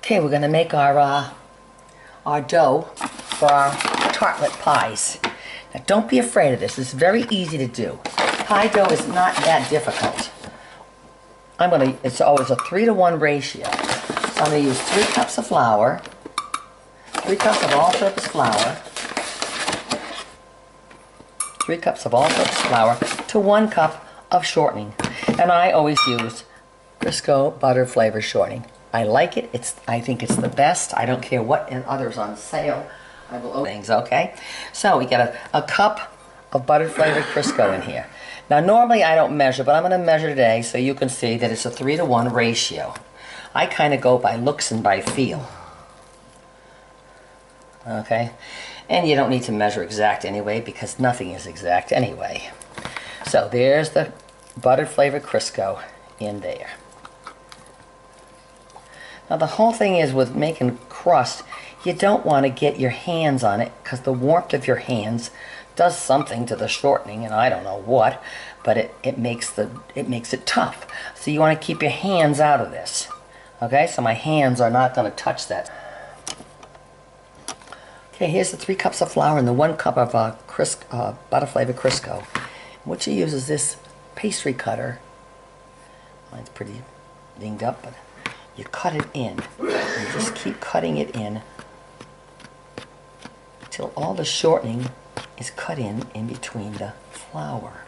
Okay, we're going to make our dough for our tartlet pies. Now don't be afraid of this. It's very easy to do. Pie dough is not that difficult. It's always a 3-to-1 ratio. So I'm going to use 3 cups of flour, 3 cups of all-purpose flour, 3 cups of all-purpose flour to 1 cup of shortening. And I always use Crisco butter flavor shortening. I like it. I think it's the best. I don't care what others on sale. I will open things, okay? So we got a cup of butter flavored Crisco in here. Now normally I don't measure, but I'm going to measure today so you can see that it's a 3-to-1 ratio. I kind of go by looks and by feel. Okay? And you don't need to measure exact anyway because nothing is exact anyway. So there's the butter flavored Crisco in there. Now the whole thing is with making crust, you don't want to get your hands on it because the warmth of your hands does something to the shortening, and I don't know what, but it makes it tough. So you want to keep your hands out of this. Okay, so my hands are not going to touch that. Okay, here's the 3 cups of flour and the 1 cup of butter flavored Crisco. What you use is this pastry cutter. Mine's pretty dinged up, but you cut it in. You just keep cutting it in until all the shortening is cut in between the flour.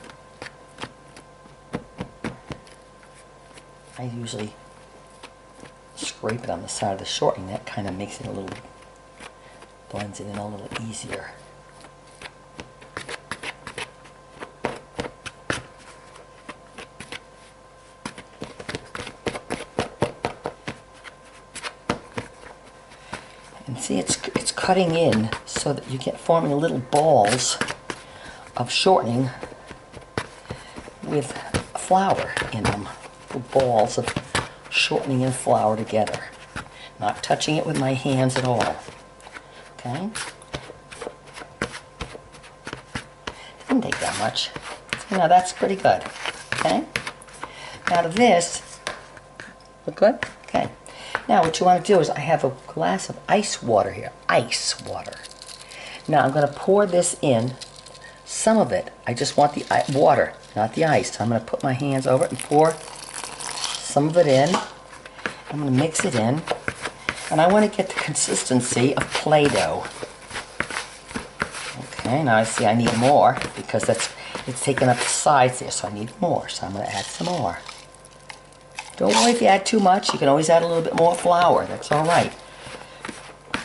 I usually scrape it on the side of the shortening. That kind of makes it a little, blends it in a little easier. And see, it's cutting in so that you get forming little balls of shortening with flour in them. Little balls of shortening and flour together. Not touching it with my hands at all. Okay? Didn't take that much. So now that's pretty good. Okay? Now to this, look good? Okay. Now what you want to do is I have a glass of ice water here. Ice water. Now I'm going to pour this in. Some of it, I just want the water, not the ice. So I'm going to put my hands over it and pour some of it in. I'm going to mix it in. And I want to get the consistency of Play-Doh. Okay, now I see I need more because it's taking up the sides there, so I need more. So I'm going to add some more. Don't worry if you add too much. You can always add a little bit more flour. That's all right.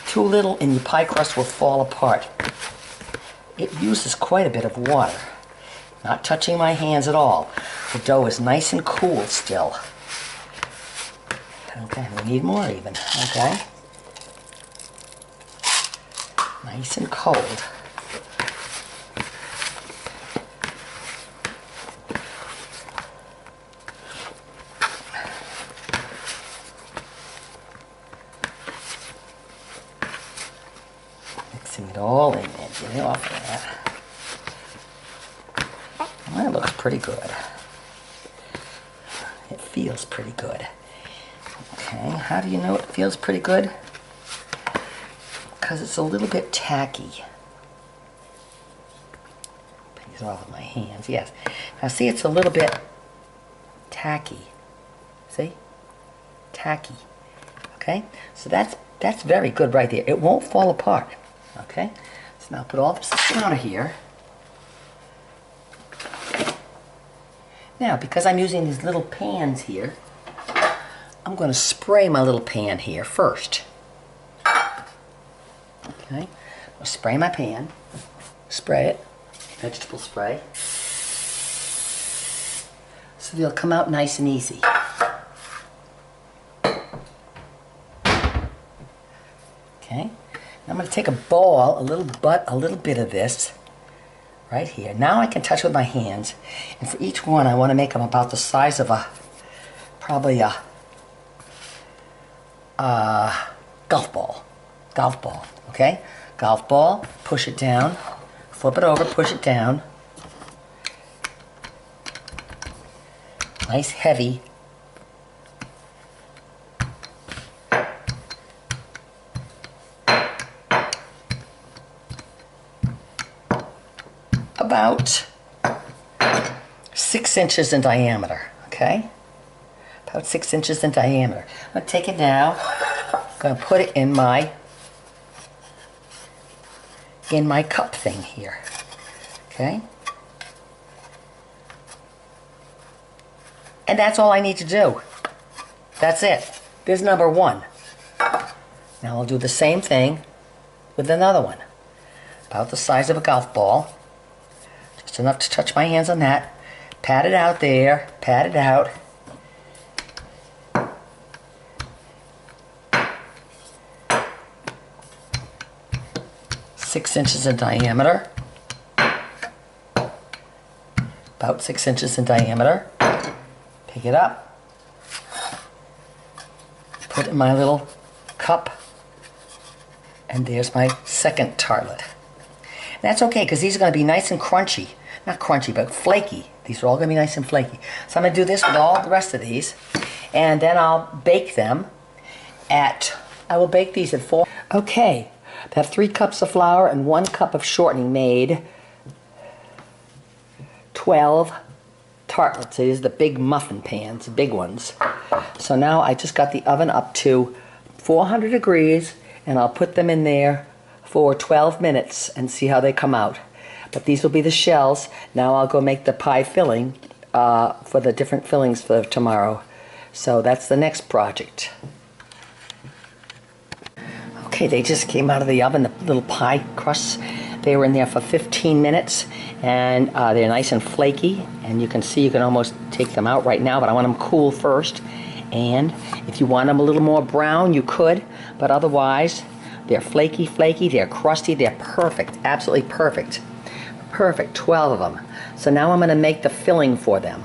Too little and your pie crust will fall apart. It uses quite a bit of water. Not touching my hands at all. The dough is nice and cool still. Okay, we need more even. Okay. Nice and cold. Mixing it all in there, get it off of that. Well, it looks pretty good. It feels pretty good. Okay, how do you know it feels pretty good? Because it's a little bit tacky. Pick it off with my hands, yes. Now see, it's a little bit tacky. See? Tacky. Okay? So that's very good right there. It won't fall apart. Okay? So now put all this out of here. Now, because I'm using these little pans here, I'm going to spray my little pan here first. Okay? I'll spray my pan. Spray it. Vegetable spray. So they'll come out nice and easy. Okay? Now I'm going to take a ball, a little bit of this right here. Now I can touch with my hands, and for each one I want to make them about the size of probably a golf ball. Golf ball, okay? Golf ball, push it down, flip it over, push it down. Nice heavy. about 6 inches in diameter, okay? About 6 inches in diameter. I'm going to take it now. I'm going to put it in my cup thing here, okay? And that's all I need to do. That's it. There's number one. Now I'll do the same thing with another one. About the size of a golf ball. Just enough to touch my hands on that. Pat it out there. Pat it out. Six inches in diameter. About 6 inches in diameter. Pick it up. Put it in my little cup. And there's my second tartlet. And that's okay, because these are going to be nice and crunchy. Not crunchy, but flaky. These are all going to be nice and flaky. So I'm going to do this with all the rest of these. And then I'll bake them I will bake these at 4. Okay, I have 3 cups of flour and 1 cup of shortening made 12 tartlets. These are the big muffin pans, the big ones. So now I just got the oven up to 400 degrees, and I'll put them in there for 12 minutes and see how they come out. But these will be the shells. Now I'll go make the pie filling for the different fillings for tomorrow. So that's the next project. Okay, they just came out of the oven, the little pie crusts. They were in there for 15 minutes, and they're nice and flaky. And you can see, you can almost take them out right now, but I want them cool first. And if you want them a little more brown, you could, but otherwise, they're flaky, they're crusty, they're perfect, absolutely perfect. Perfect, 12 of them. So now I'm going to make the filling for them.